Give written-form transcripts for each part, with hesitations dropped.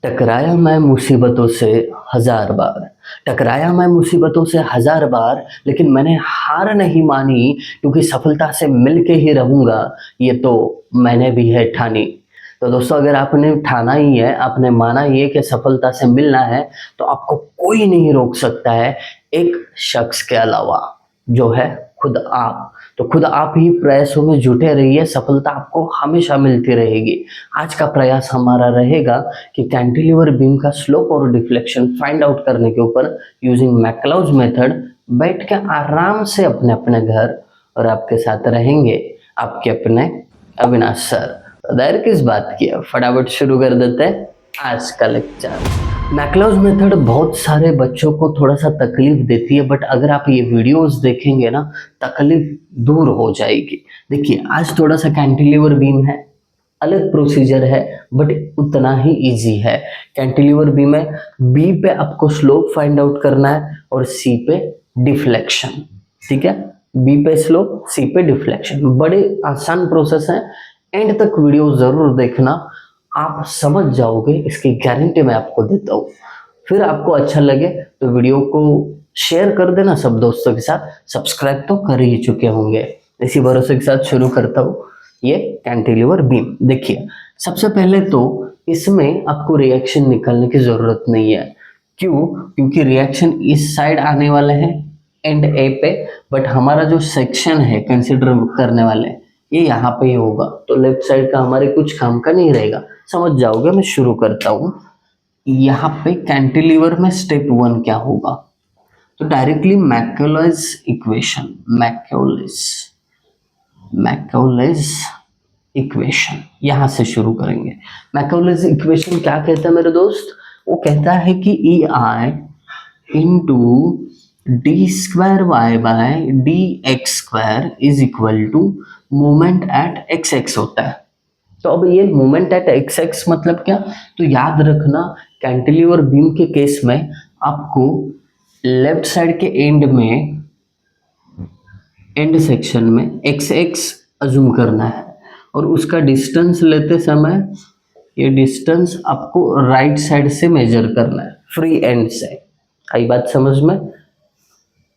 टकराया मैं मुसीबतों से हजार बार। टकराया मैं मुसीबतों से हजार बार, लेकिन मैंने हार नहीं मानी, क्योंकि सफलता से मिलके ही रहूंगा, ये तो मैंने भी है ठानी। तो दोस्तों, अगर आपने ठाना ही है, आपने माना ही है कि सफलता से मिलना है, तो आपको कोई नहीं रोक सकता है, एक शख्स के अलावा, जो है खुद आप। तो खुद आप ही प्रयासों में जुटे रहिए, सफलता आपको हमेशा मिलती रहेगी। आज का प्रयास हमारा रहेगा कि कैंटिलीवर बीम का स्लोप और डिफ्लेक्शन फाइंड आउट करने के ऊपर यूजिंग मैक्लाउज मेथड बैठ के आराम से अपने अपने घर, और आपके साथ रहेंगे आपके अपने अविनाश सर। तो देर किस बात की है, फटाफट शुरू कर देते हैं आज का लेक्चर। मैक्लाउज मेथड बहुत सारे बच्चों को थोड़ा सा तकलीफ देती है, बट अगर आप ये वीडियोस देखेंगे ना, तकलीफ दूर हो जाएगी। देखिए, आज थोड़ा सा कैंटिलीवर बीम है, अलग प्रोसीजर है, बट उतना ही इजी है। कैंटिलीवर बीम में बी पे आपको स्लोप फाइंड आउट करना है और सी पे डिफ्लेक्शन। ठीक है, बी पे स्लोप, सी पे डिफ्लेक्शन। बड़े आसान प्रोसेस है, एंड तक वीडियो जरूर देखना, आप समझ जाओगे, इसकी गारंटी मैं आपको देता हूँ। फिर आपको अच्छा लगे तो वीडियो को शेयर कर देना सब दोस्तों के साथ, सब्सक्राइब तो कर ही चुके होंगे। इसी भरोसे के साथ शुरू करता हूँ ये कैंटिलीवर बीम। देखिए, सबसे पहले तो इसमें आपको रिएक्शन निकालने की जरूरत नहीं है। क्यों? क्योंकि रिएक्शन इस साइड आने वाले हैं एंड ए पे, बट हमारा जो सेक्शन है कंसिडर करने वाले ये यहाँ पे ही होगा, तो लेफ्ट साइड का हमारे कुछ काम का नहीं रहेगा। समझ जाओगे। मैं शुरू करता हूँ। यहाँ पे कैंटिलीवर में स्टेप 1 क्या होगा, तो डायरेक्टली मैक्यूलेज इक्वेशन, मैक्यूलेज इक्वेशन यहाँ से शुरू करेंगे। मैक्यूलेज इक्वेशन क्या कहता है मेरे दोस्त? वो कहता है कि E I into D square Y by D x square is equal to moment at X X होता है। तो अब ये मोमेंट एट एक्स एक्स मतलब क्या? तो याद रखना, कैंटिलीवर बीम के केस में आपको लेफ्ट साइड के एंड में, एंड सेक्शन में एक्स एक्स अज्यूम करना है, और उसका डिस्टेंस लेते समय ये डिस्टेंस आपको राइट साइड से मेजर करना है, फ्री एंड से। आई बात समझ में?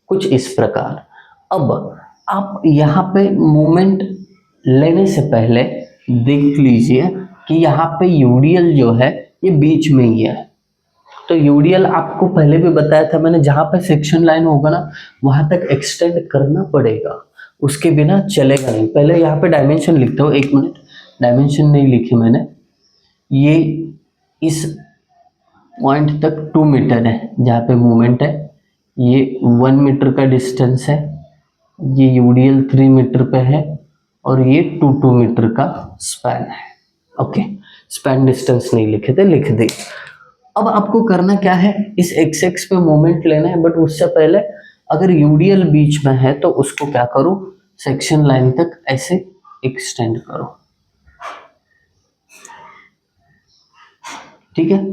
कुछ इस प्रकार। अब आप यहाँ पे मोमेंट लेने से पहले देख लीजिए कि यहाँ पे यूडीएल जो है ये बीच में ही है। तो यूडीएल आपको पहले भी बताया था मैंने, जहाँ पे सेक्शन लाइन होगा ना, वहां तक एक्सटेंड करना पड़ेगा, उसके बिना चलेगा नहीं। पहले यहाँ पे डायमेंशन लिखता हूँ, 1 मिनट। डायमेंशन नहीं लिखी मैंने। ये इस पॉइंट तक 2 मीटर है जहाँ पे मूवमेंट है, ये 1 मीटर का डिस्टेंस है, ये यूडीएल 3 मीटर पे है, और ये 2 मीटर का स्पैन है। ओके, स्पैन डिस्टेंस नहीं लिखे थे, लिख दी। अब आपको करना क्या है, इस एक्स एक्स पे मोमेंट लेना है, बट उससे पहले अगर यूडीएल बीच में है तो उसको क्या करो, सेक्शन लाइन तक ऐसे एक्सटेंड करो। ठीक है,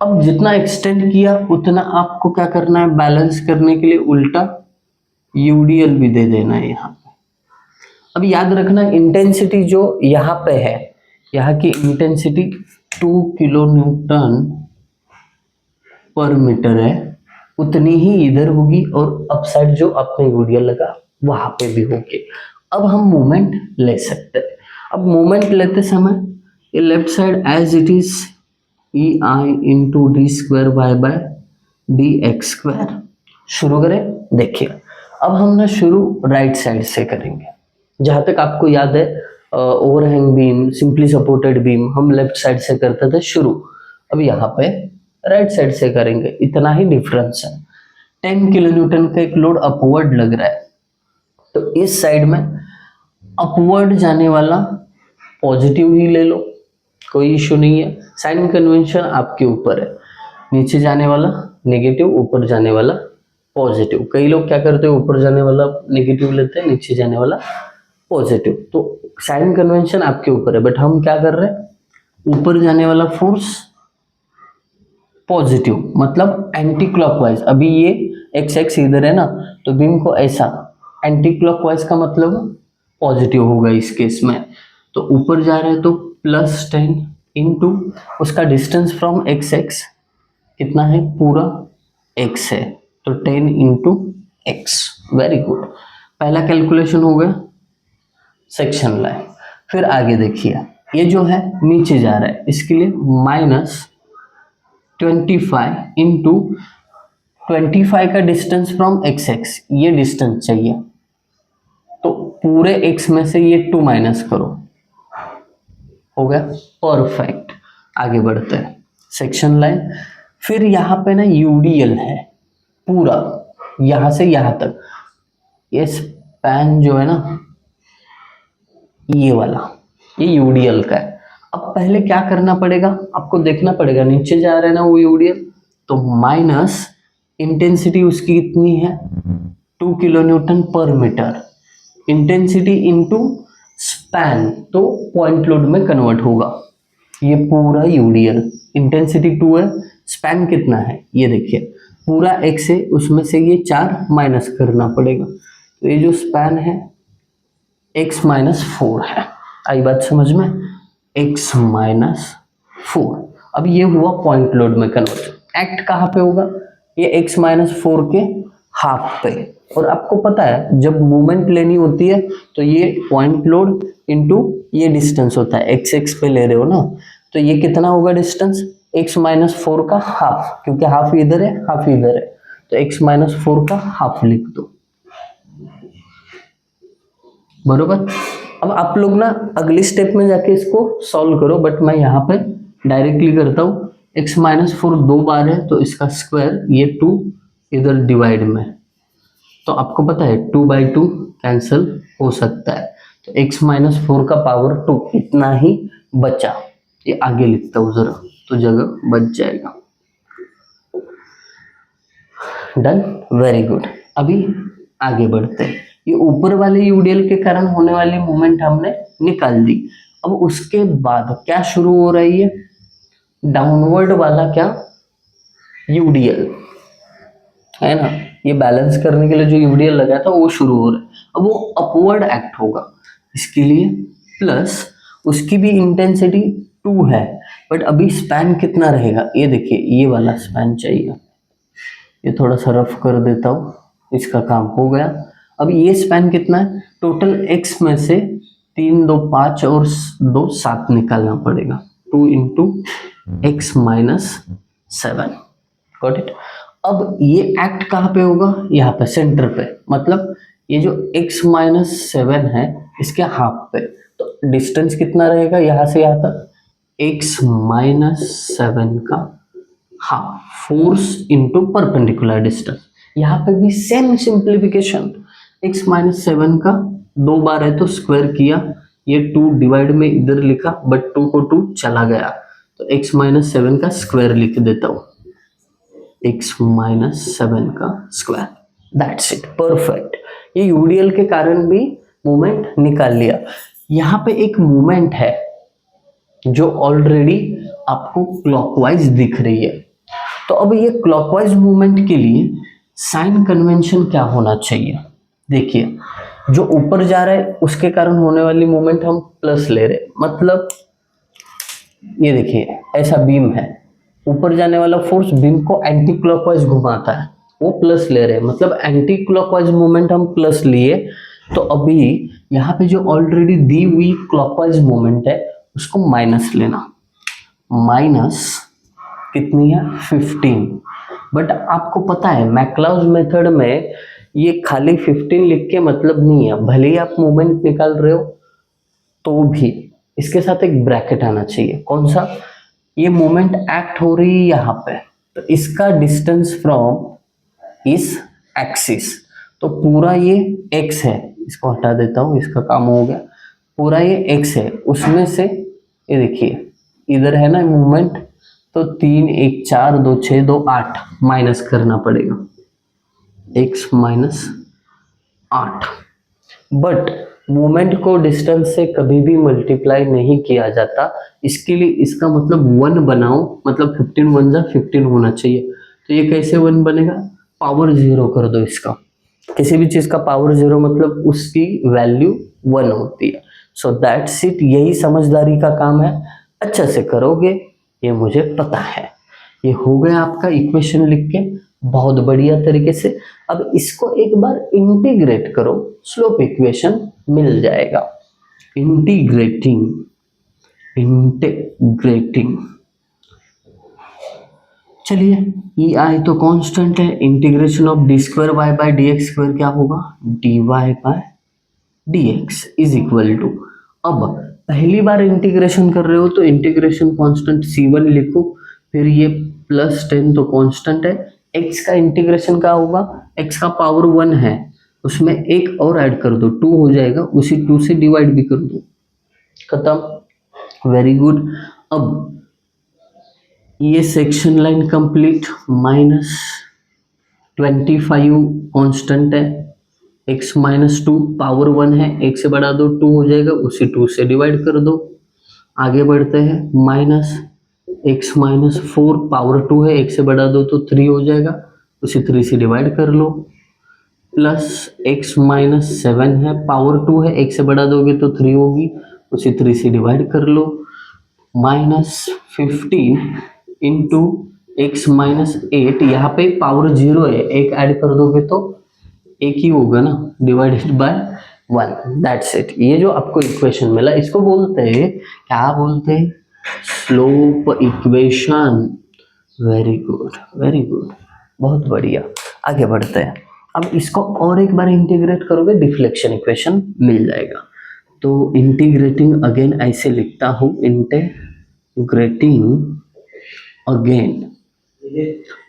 अब जितना एक्सटेंड किया उतना आपको क्या करना है, बैलेंस करने के लिए उल्टा यूडीएल भी दे देना है यहाँ पे। अब याद रखना, इंटेंसिटी जो यहाँ पे है, यहाँ की इंटेंसिटी 2 किलो न्यूटन पर मीटर है, उतनी ही इधर होगी, और अपसाइड जो आपने यूडीएल लगा वहां पे भी होगी। अब हम मोमेंट ले सकते हैं। अब मोमेंट लेते समय ये left side as it is E I into D square Y by D x square. शुरू करें। देखिए, अब हम ना शुरू राइट साइड से करेंगे। जहां तक आपको याद है, overhang beam, simply supported beam हम लेफ्ट साइड से करते थे शुरू। अब यहाँ पे राइट साइड से करेंगे, इतना ही डिफरेंस है। 10 किलो न्यूटन का एक लोड अपवर्ड लग रहा है, तो इस साइड में अपवर्ड जाने वाला पॉजिटिव ही ले लो, कोई इश्यू नहीं है। साइन कन्वेंशन आपके ऊपर है, नीचे जाने वाला नेगेटिव, ऊपर जाने वाला पॉजिटिव। कई लोग क्या करते हैं, ऊपर जाने वाला नेगेटिव लेते हैं, नीचे जाने वाला पॉजिटिव। तो साइन कन्वेंशन आपके ऊपर है, बट हम क्या कर रहे हैं, ऊपर जाने वाला फोर्स पॉजिटिव, मतलब एंटी क्लॉकवाइज। अभी ये एक्स एक्स इधर है ना, तो बीम को ऐसा एंटी क्लॉकवाइज का मतलब पॉजिटिव होगा इस केस में। तो ऊपर जा रहे हैं तो +10 इनटू उसका डिस्टेंस फ्रॉम एक्स एक्स कितना है, पूरा x है, तो 10 इंटू एक्स। वेरी गुड, पहला कैलकुलेशन हो गया, सेक्शन लाइन। फिर आगे देखिए, ये जो है नीचे जा रहा है, इसके लिए -25 इंटू 25 का डिस्टेंस फ्रॉम एक्स एक्स, ये डिस्टेंस चाहिए, तो पूरे x में से ये 2 माइनस करो, हो गया, परफेक्ट। आगे बढ़ते हैं, सेक्शन लाइन। फिर यहाँ पे ना यूडीएल है पूरा, यहां से यहां तक, ये स्पैन जो है ना, ये वाला, ये यूडीएल का है। अब पहले क्या करना पड़ेगा, आपको देखना पड़ेगा, नीचे जा रहा है ना वो यूडीएल, तो माइनस इंटेंसिटी उसकी कितनी है, 2 किलो न्यूटन पर मीटर, इंटेंसिटी इनटू स्पैन, तो पॉइंट लोड में कन्वर्ट होगा। ये पूरा यूडीएल, इंटेंसिटी 2 है, स्पैन कितना है ये देखिए, पूरा x है, उसमें से ये 4 माइनस करना पड़ेगा, तो ये जो स्पैन है x माइनस 4 है। आई बात समझ में, x माइनस 4। अब ये हुआ पॉइंट लोड में कन्वर्ट। एक्ट कहाँ पे होगा, ये x माइनस 4 के हाफ पे। और आपको पता है जब मूवमेंट लेनी होती है तो ये पॉइंट लोड इनटू ये डिस्टेंस होता है, x x पे ले रहे हो ना, तो ये कितना होगा डिस्टेंस, x माइनस 4 का हाफ, क्योंकि हाफ इधर है हाफ इधर है, तो x माइनस 4 का हाफ लिख दो, बरोबर। अब आप लोग ना अगली स्टेप में जाके इसको सॉल्व करो, बट मैं यहाँ पे डायरेक्टली करता हूँ। x माइनस 4 2 बार है, तो इसका स्क्वायर, ये 2 इधर डिवाइड में, तो आपको पता है 2/2 कैंसिल हो सकता है, तो x माइनस 4 का पावर 2 इतना ही बचा। ये आगे लिखता हूँ जरा, तो जगह बच जाएगा। Done, very good. अभी आगे बढ़ते हैं, ये ऊपर वाले यूडीएल के कारण होने वाली मूवमेंट हमने निकाल दी। अब उसके बाद क्या शुरू हो रही है, डाउनवर्ड वाला क्या, यूडीएल है ना, ये बैलेंस करने के लिए जो यूडीएल लगा था वो शुरू हो रहा है। अब वो अपवर्ड एक्ट होगा, इसके लिए प्लस उसकी भी इंटेंसिटी 2 है, बट अभी स्पैन कितना रहेगा, ये देखिए, ये वाला स्पैन चाहिए, ये थोड़ा सा रफ कर देता हूँ, इसका काम हो गया। अब ये स्पैन कितना है, टोटल x में से 3 2 5 और 2 7 निकालना पड़ेगा, 2 into x minus 7, got it. अब ये एक्ट कहाँ पे होगा, यहाँ पे सेंटर पे, मतलब ये जो x माइनस 7 है इसके हाफ पे, तो डिस्टेंस कितना रहेगा यहाँ से यहाँ तक, x माइनस 7 का half, force into perpendicular distance. यहाँ पे भी सेम सिंप्लीफिकेशन, x माइनस 7 का 2 बार है तो स्क्वायर किया, ये 2 डिवाइड में इधर लिखा, बट 2 को 2 चला गया, तो x माइनस 7 का स्क्वायर लिख देता हूँ, x माइनस 7 का स्क्वायर, दैट्स इट, परफेक्ट। ये यूडीएल के कारण भी मूवमेंट निकाल लिया। यहाँ पे एक मूवमेंट है जो ऑलरेडी आपको क्लॉकवाइज दिख रही है, तो अब ये क्लॉकवाइज मूवमेंट के लिए साइन कन्वेंशन क्या होना चाहिए, देखिए, जो ऊपर जा रहा है उसके कारण होने वाली मूवमेंट हम प्लस ले रहे, मतलब ये देखिए ऐसा बीम है, ऊपर जाने वाला फोर्स बीम को एंटी क्लॉकवाइज घुमाता है, वो प्लस ले रहे हैं, मतलब एंटी क्लॉकवाइज मूवमेंट हम प्लस लिए, तो अभी यहाँ पे जो ऑलरेडी दी हुई क्लॉकवाइज मूवमेंट है उसको माइनस लेना, माइनस कितनी है 15, बट आपको पता है मैक्लाउज मेथड में ये खाली 15 लिख के मतलब नहीं है, भले ही आप मूवमेंट निकाल रहे हो तो भी इसके साथ एक ब्रैकेट आना चाहिए, कौन सा, ये मूवमेंट एक्ट हो रही है यहाँ पे, तो इसका डिस्टेंस फ्रॉम इस एक्सिस, तो पूरा ये x है, इसको हटा देता हूँ, इसका काम हो गया, पूरा ये x है, उसमें से ये देखिए इधर है ना मूवमेंट, तो 3 1 4 2 6 2 8 माइनस करना पड़ेगा, x माइनस 8, बट मूवमेंट को डिस्टेंस से कभी भी मल्टीप्लाई नहीं किया जाता, इसके लिए इसका मतलब 1 बनाओ, मतलब 15 1 जा 15 होना चाहिए, तो ये कैसे 1 बनेगा, पावर 0 कर दो इसका, किसी भी चीज का पावर 0 मतलब उसकी वैल्यू 1 होती है, सो दैट्स इट, यही समझदारी का काम है। अच्छे से करोगे, ये मुझे पता है। ये हो गया आपका इक्वेशन लिख के बहुत बढ़िया तरीके से। अब इसको एक बार इंटीग्रेट करो, स्लोप इक्वेशन मिल जाएगा। इंटीग्रेटिंग, इंटीग्रेटिंग, चलिए ई आई तो कांस्टेंट है, integration of d square Y by D x square क्या होगा, d y by D x is equal to, अब पहली बार इंटीग्रेशन कर रहे हो तो इंटीग्रेशन कांस्टेंट C1 लिखो, फिर ये +10 तो कांस्टेंट है, x का इंटीग्रेशन क्या होगा, x का पावर 1 है, उसमें एक और ऐड कर दो 2 हो जाएगा, उसी 2 से डिवाइड भी कर दो, खत्म, वेरी गुड। अब ये सेक्शन लाइन कंप्लीट, -25 कांस्टेंट है, x -2 पावर 1 है, 1 से बढ़ा दो 2 हो जाएगा, उसी 2 से डिवाइड कर दो। आगे बढ़ते हैं, -x-4 पावर 2 है, 1 से बढ़ा दो तो 3 हो जाएगा, उसी 3 से डिवाइड कर लो, प्लस x-7 है, पावर 2 है, 1 से बढ़ा दोगे तो 3 होगी, उसी 3 से डिवाइड कर लो, -15 इंटू x-8, यहाँ पे पावर 0 है, एक ऐड कर दोगे तो एक ही होगा ना, डिवाइडेड बाय 1, दैट्स इट। ये जो आपको इक्वेशन मिला इसको बोलते हैं, क्या बोलते हैं, slope equation. Very good, very good, बहुत बढ़िया। आगे बढ़ते हैं, अब इसको और एक बार इंटीग्रेट करोगे डिफ्लेक्शन इक्वेशन मिल जाएगा। तो इंटीग्रेटिंग अगेन ऐसे लिखता हूँ, इंटीग्रेटिंग अगेन,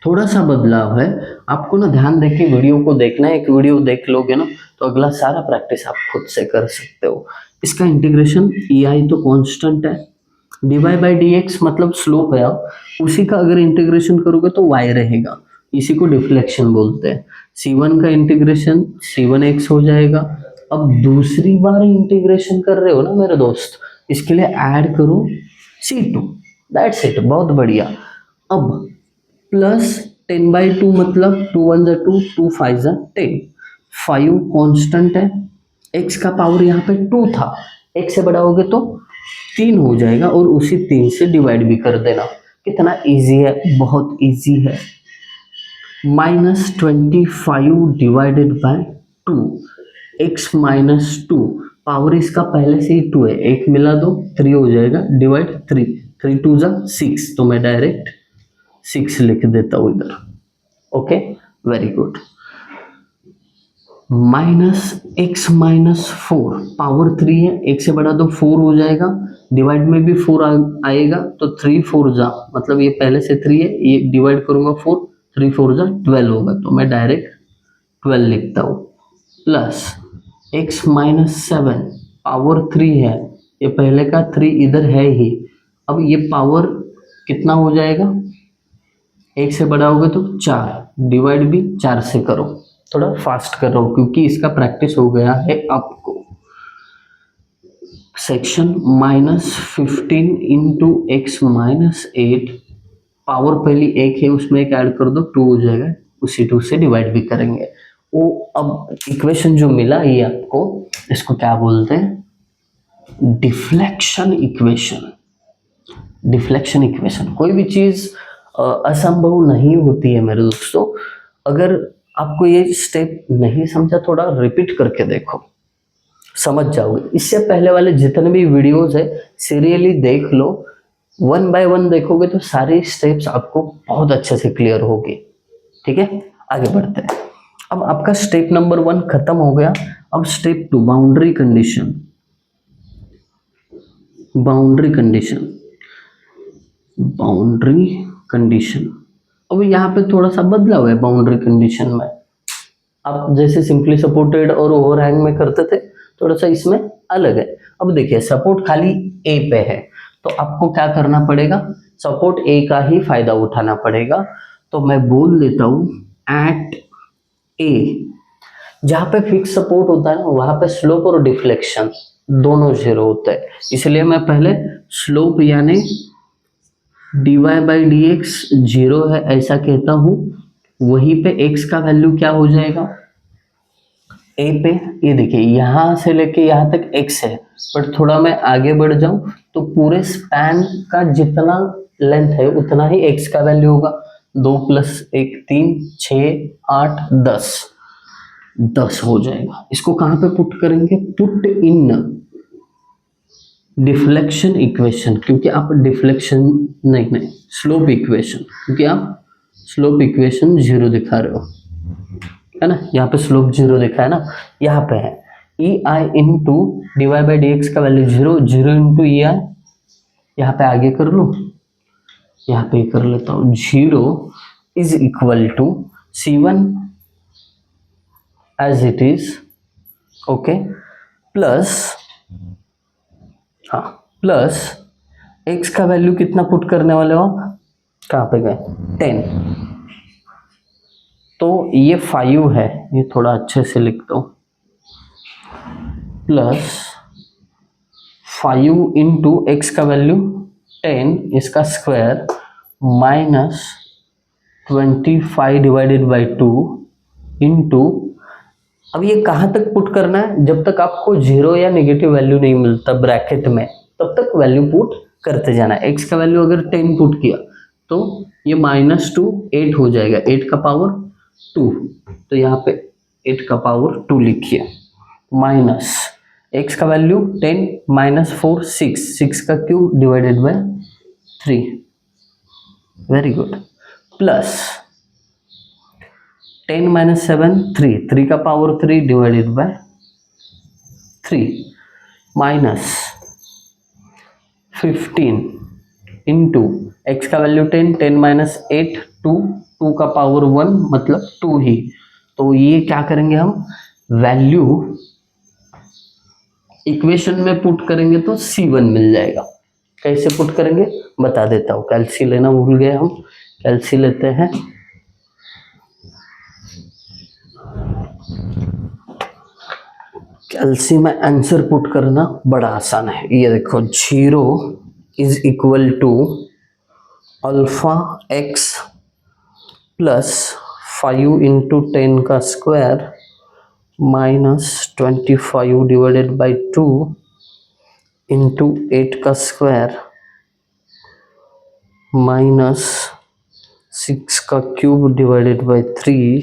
थोड़ा सा बदलाव है, आपको ना ध्यान देके वीडियो को देखना है, एक वीडियो देख लोगे ना तो अगला सारा प्रैक्टिस आप खुद से कर सकते हो। इसका इंटीग्रेशन ई आई तो कांस्टेंट है, d y by D x मतलब स्लोप है, उसी का अगर इंटीग्रेशन करोगे तो वाई रहेगा, इसी को डिफ्लेक्शन बोलते हैं। C1 का इंटीग्रेशन C1x हो जाएगा। अब दूसरी बार इंटीग्रेशन कर रहे हो ना मेरे दोस्त, इसके लिए ऐड करो C2, दैट्स इट, बहुत बढ़िया। अब प्लस 10/2 मतलब 2 1 जा 2, 2 5 जा 10, 5 कांस्टेंट है, x का पावर यहाँ पे 2 था, x से बढ़ाओगे तो 3 हो जाएगा, और उसी 3 से डिवाइड भी कर देना। कितना इजी है, बहुत इजी है। -25 डिवाइडेड बाय 2, x-2, पावर इसका पहले से ही 2 है, एक मिला दो 3 हो जाएगा, डिवाइड 3, 3 2 जा 6, तो मैं डायरेक्ट 6 लिख देता हूँ इधर, okay, very good. -x-4 power 3 है, 1 से बढ़ा दो 4 हो जाएगा, डिवाइड में भी 4 आएगा, तो 3 4 जा, मतलब ये पहले से 3 है, ये डिवाइड करूंगा 4, 3 4 जा 12 होगा, तो मैं डायरेक्ट 12 लिखता हूँ, प्लस x-7 पावर 3 है, ये पहले का 3 इधर है ही, अब ये पावर कितना हो जाएगा, 1 से बढ़ाओगे तो 4, डिवाइड भी 4 से करो, थोड़ा फास्ट कर रहा हूँ क्योंकि इसका प्रैक्टिस हो गया है आपको। सेक्शन -15 इंटू x-8, पावर पहली 1 है, उसमें एक ऐड कर दो 2 हो जाएगा, उसी 2 से डिवाइड भी करेंगे। वो अब इक्वेशन जो मिला ये आपको, इसको क्या बोलते हैं, डिफ्लेक्शन इक्वेशन। डिफ्लेक्शन इक्वेशन, कोई भी चीज असंभव नहीं होती है मेरे दोस्तों। अगर आपको ये स्टेप नहीं समझा, थोड़ा रिपीट करके देखो, समझ जाओगे। इससे पहले वाले जितने भी वीडियोस है सीरियली देख लो, 1 बाय 1 देखोगे तो सारे स्टेप्स आपको बहुत अच्छे से क्लियर होगी, ठीक है। आगे बढ़ते हैं, अब आपका स्टेप नंबर 1 खत्म हो गया। अब step 2, boundary condition. Boundary condition, boundary condition, अब यहाँ पे थोड़ा सा बदलाव है बाउंड्री कंडीशन में। आप जैसे सिंपली सपोर्टेड और ओवरहैंग में करते थे, थोड़ा सा इसमें अलग है। अब देखिए, सपोर्ट खाली ए पे है, तो आपको क्या करना पड़ेगा, सपोर्ट ए का ही फायदा उठाना पड़ेगा। तो मैं बोल देता हूं एट ए, जहां पे फिक्स सपोर्ट होता है ना, वहां पे स्लोप और डिफ्लेक्शन दोनों 0 होते हैं, इसलिए मैं पहले स्लोप यानी dy बाई डी एक्स 0 है ऐसा कहता हूं, वहीं पे x का वैल्यू क्या हो जाएगा, ए पे ये देखिए यहाँ से लेके यहाँ तक x है, बट थोड़ा मैं आगे बढ़ जाऊं तो पूरे स्पैन का जितना लेंथ है उतना ही x का वैल्यू होगा। 2 + 1 3 6 8 10 10 हो जाएगा। इसको कहाँ पे पुट करेंगे? पुट इन डिफ्लेक्शन इक्वेशन, क्योंकि आप डिफ्लेक्शन नहीं स्लोप इक्वेशन, क्योंकि आप स्लोप इक्वेशन 0 दिखा रहे हो, है ना। यहाँ पे स्लोप 0 दिखा है ना, यहाँ पे है E I into dy by D X का वैल्यू 0, 0 इंटू ई आई, यहाँ पे आगे कर लो, यहाँ पे कर लेता हूँ, 0 is equal to C1 as it is, okay, plus हाँ प्लस x का वैल्यू कितना पुट करने वाले हो आप? कहाँ पे गए? 10, तो ये 5 है, ये थोड़ा अच्छे से लिखता हूँ, प्लस 5 इंटू एक्स का वैल्यू 10 इसका square minus 25 divided by 2 into, अब ये कहाँ तक पुट करना है? जब तक आपको 0 या नेगेटिव वैल्यू नहीं मिलता ब्रैकेट में तब तक वैल्यू पुट करते जाना है। एक्स का वैल्यू अगर 10 पुट किया तो ये -2 8 हो जाएगा, 8 का पावर 2, तो यहाँ पे 8 का पावर 2 लिखिए, माइनस एक्स का वैल्यू 10 -4 6, 6 का cube divided by 3, very good, plus 10 - 7 3, 3 का power 3 divided by 3, minus 15 into x का वैल्यू 10, 10 - 8 2, 2 का पावर 1 मतलब 2 ही, तो ये क्या करेंगे हम? वैल्यू इक्वेशन में पुट करेंगे तो C1 मिल जाएगा। कैसे पुट करेंगे बता देता हूँ, कैल्सी लेना भूल गए हम, कैल्सी लेते हैं। कैल्सी में आंसर पुट करना बड़ा आसान है, ये देखो 0 is equal to alpha x plus 5 into 10 का square minus 25 divided by 2 into 8 का स्क्वायर माइनस 6 का क्यूब डिवाइडेड बाई 3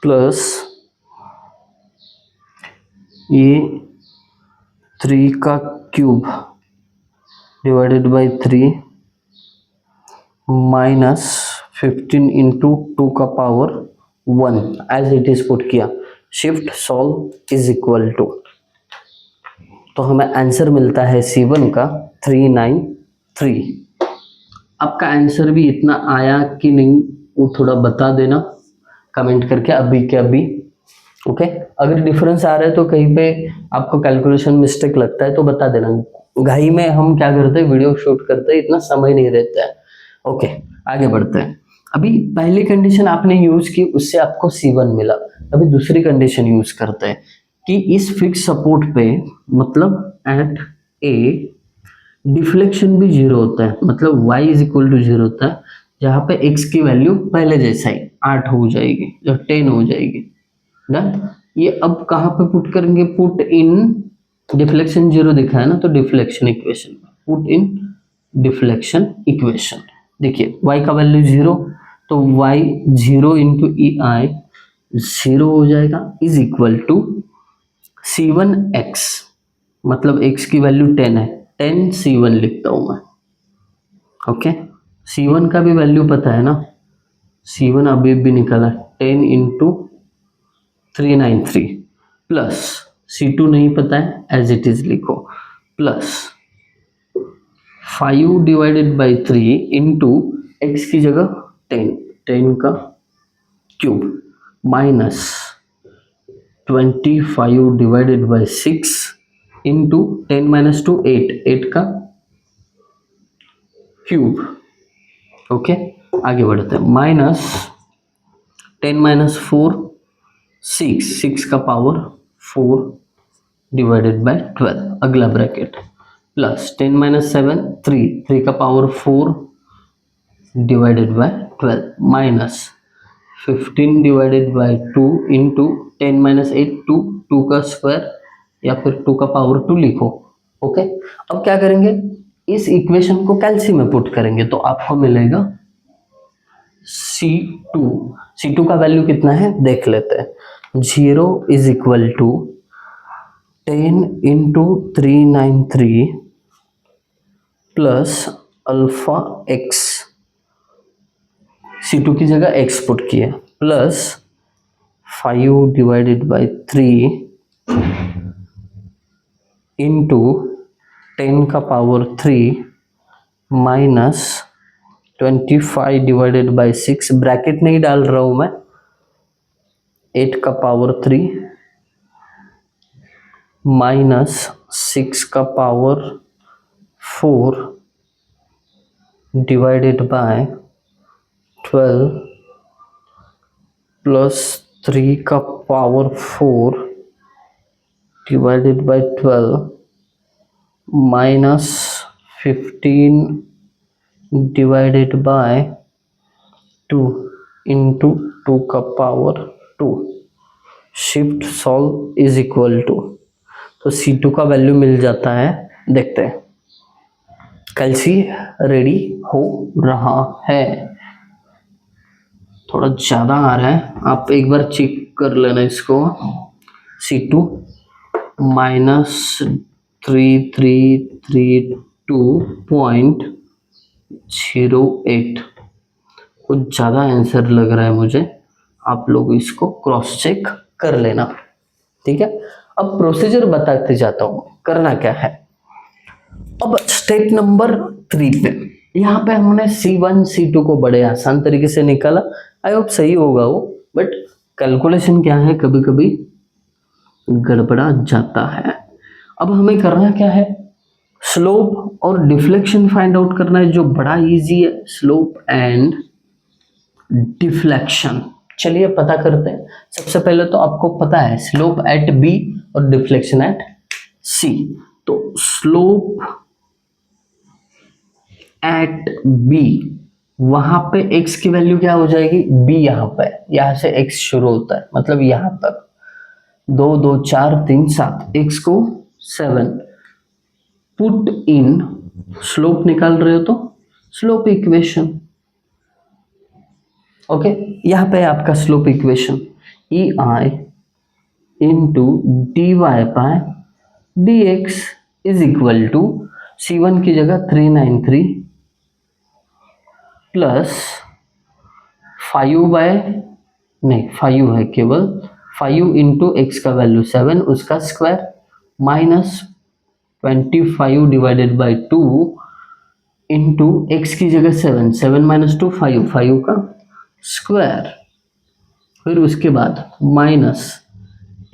प्लस ये 3 का cube divided by 3 minus 15 into 2 का power 1 as it is put किया, shift solve is equal to, तो हमें answer मिलता है C1 का 393। आपका आंसर भी इतना आया कि नहीं वो थोड़ा बता देना कमेंट करके अभी के अभी, ओके। अगर डिफरेंस आ रहा है तो कहीं पे आपको कैलकुलेशन मिस्टेक लगता है तो बता देना, घाई में हम क्या करते हैं वीडियो शूट करते हैं, इतना समय नहीं रहता है, ओके। आगे बढ़ते हैं, अभी पहली कंडीशन आपने यूज की उससे आपको C1 मिला, अभी दूसरी कंडीशन यूज करते हैं कि इस फिक्स सपोर्ट पे मतलब एट ए डिफ्लेक्शन भी 0 होता है, मतलब y इज इक्वल टू 0 होता है, जहाँ पे x की वैल्यू पहले जैसा ही 8 हो जाएगी, जो 10 हो जाएगी, डन। ये अब कहाँ पे पुट करेंगे? पुट इन डिफ्लेक्शन 0 दिखा है ना, तो deflection equation, put in deflection equation. देखिए y का वैल्यू 0, तो y 0 इंटू ई आई 0 हो जाएगा, इज इक्वल टू C1x, मतलब x की वैल्यू 10 है, 10 C1 लिखता हूं मैं, ओके। C1 का भी वैल्यू पता है ना, C1 अभी भी निकला 10 इंटू 393 प्लस C2 नहीं पता है एज इट इज लिखो, plus 5 divided by 3 into x की जगह 10, 10 का cube minus 25 divided by 6 into 10 - 2 8, 8 का क्यूब, ओके। आगे बढ़ते हैं, माइनस 10 - 4 6, 6 का पावर 4 डिवाइडेड बाय 12, अगला ब्रैकेट, प्लस 10 - 7 3, 3 का power 4 divided by 12 minus 15 divided by 2 into 10 minus 8 2 का स्क्वायर या फिर 2 का पावर 2 लिखो। ओके, अब क्या करेंगे, इस इक्वेशन को कैल्सी में पुट करेंगे तो आपको मिलेगा C2 का वैल्यू कितना है देख लेते हैं। 0 is equal to 10 into 393 plus alpha x, C2 की जगह x पुट किए, प्लस 5 डिवाइडेड बाई 3 इंटू 10 का power 3 minus 25 divided by 6, bracket नहीं डाल रहा हूं मैं, 8 का पावर 3 माइनस 6 का पावर 4 डिवाइडेड बाय 12 प्लस 3 का power 4 divided by 12 minus 15 divided by 2 into 2 का power 2। Shift solve is equal to, तो C2 का वैल्यू मिल जाता है, देखते हैं। कैल्सी रेडी हो रहा है, थोड़ा ज़्यादा आ रहा है, आप एक बार चेक कर लेना इसको। C2 माइनस 3332.08, कुछ ज़्यादा आंसर लग रहा है मुझे, आप लोग इसको क्रॉस चेक कर लेना, ठीक है। अब प्रोसीजर बताते जाता हूँ, करना क्या है। अब स्टेप नंबर 3 पे, यहाँ पे हमने C1 C2 को बड़े आसान तरीके से निकाला, आई होप सही होगा वो, बट कैलकुलेशन क्या है कभी कभी गड़बड़ा जाता है। अब हमें करना क्या है, स्लोप और डिफ्लेक्शन फाइंड आउट करना है, जो बड़ा इजी है, स्लोप एंड डिफ्लेक्शन। चलिए पता करते हैं। सबसे पहले तो आपको पता है स्लोप एट B और डिफ्लेक्शन एट C, तो स्लोप एट B, वहां पे x की वैल्यू क्या हो जाएगी, B, यहां से x शुरू होता है, मतलब यहां तक 2 2 4 3 7, x को 7 पुट इन, स्लोप निकाल रहे हो तो स्लोप इक्वेशन, ओके। यहाँ पे आपका slope equation EI into dy by dx is equal to C1 की जगह 393 प्लस 5 है केवल, 5 इंटू एक्स का वैल्यू 7 उसका square minus 25 divided by 2 into x की जगह 7 माइनस 2 5 का स्क्वायर, फिर उसके बाद माइनस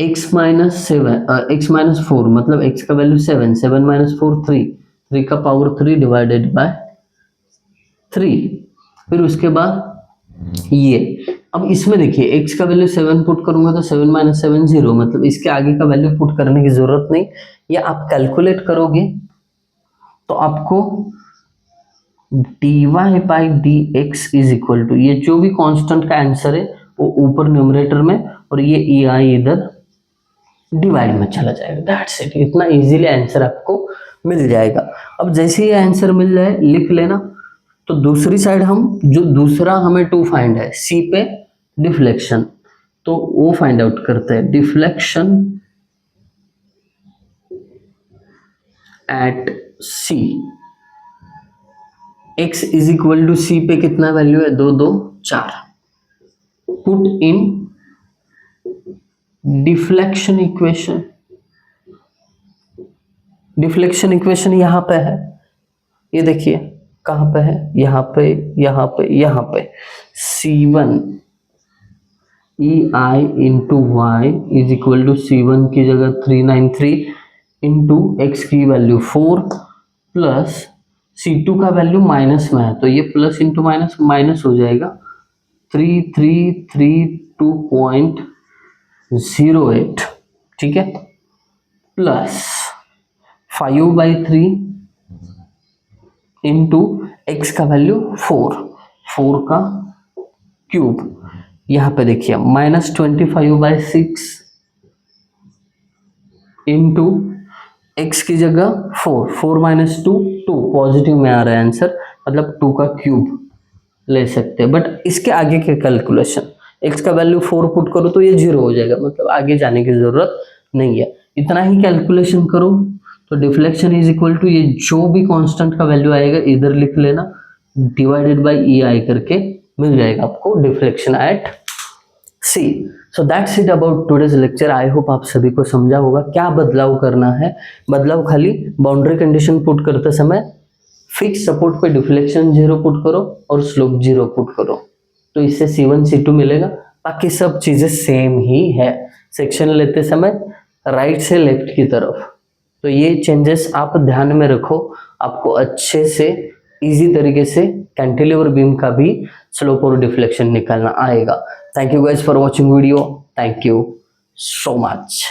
x माइनस 4, मतलब x का वैल्यू 7 माइनस 4 3 का पावर 3 डिवाइडेड बाय 3, फिर उसके बाद ये, अब इसमें देखिए x का वैल्यू 7 पुट करूंगा तो 7 माइनस 7 0, मतलब इसके आगे का वैल्यू पुट करने की जरूरत नहीं, ये आप कैलकुलेट करोगे तो आपको dy by dx is equal to, ये जो भी कांस्टेंट का आंसर है वो ऊपर न्यूमरेटर में और ये EI इधर डिवाइड में चला जाएगा, दैट्स इट। इतना इजीली आंसर आपको मिल जाएगा। अब जैसे ही आंसर मिल जाए लिख लेना, तो दूसरी साइड हम जो दूसरा हमें 2 फाइंड है C पे डिफ्लेक्शन, तो वो फाइंड आउट करते हैं। Deflection at C, x is equal to C पे कितना वैल्यू है, 2 2 4, put in deflection equation, deflection equation यहाँ पे है, ये देखिए कहाँ पे है, यहाँ पे C1 EI into y is equal to C1 की जगह 393 इंटू एक्स की वैल्यू 4 प्लस C2 का वैल्यू माइनस में है तो ये प्लस इंटू माइनस माइनस हो जाएगा, 3332.08, ठीक है, प्लस 5/3 इंटू एक्स का वैल्यू 4 का क्यूब, यहाँ पे देखिए -25/6 इंटू एक्स की जगह 4 माइनस 2 2 पॉजिटिव में आ रहा है आंसर, मतलब 2 का क्यूब ले सकते हैं। बट इसके आगे के कैलकुलेशन, एक्स का वैल्यू 4 पुट करो तो ये 0 हो जाएगा, मतलब आगे जाने की जरूरत नहीं है, इतना ही कैलकुलेशन करो। तो डिफ्लेक्शन इज इक्वल टू, ये जो भी कांस्टेंट का वैल्यू आएगा इधर लिख लेना, डिवाइडेड बाय ई आई करके मिल जाएगा आपको deflection at C. So that's it about today's lecture. I hope आप सभी को समझा होगा क्या बदलाव करना है। बदलाव खाली बाउंड्री कंडीशन पुट करते समय फिक्स सपोर्ट पे डिफ्लेक्शन 0 पुट करो और स्लोप 0 पुट करो, तो इससे C1 C2 मिलेगा। बाकी सब चीजें सेम ही है, सेक्शन लेते समय राइट से लेफ्ट की तरफ। तो ये चेंजेस आप ध्यान में रखो, आपको अच्छे से इजी तरीके से कैंटिलीवर बीम का भी स्लोप और डिफ्लेक्शन निकालना आएगा। Thank you guys for watching video, thank you so much.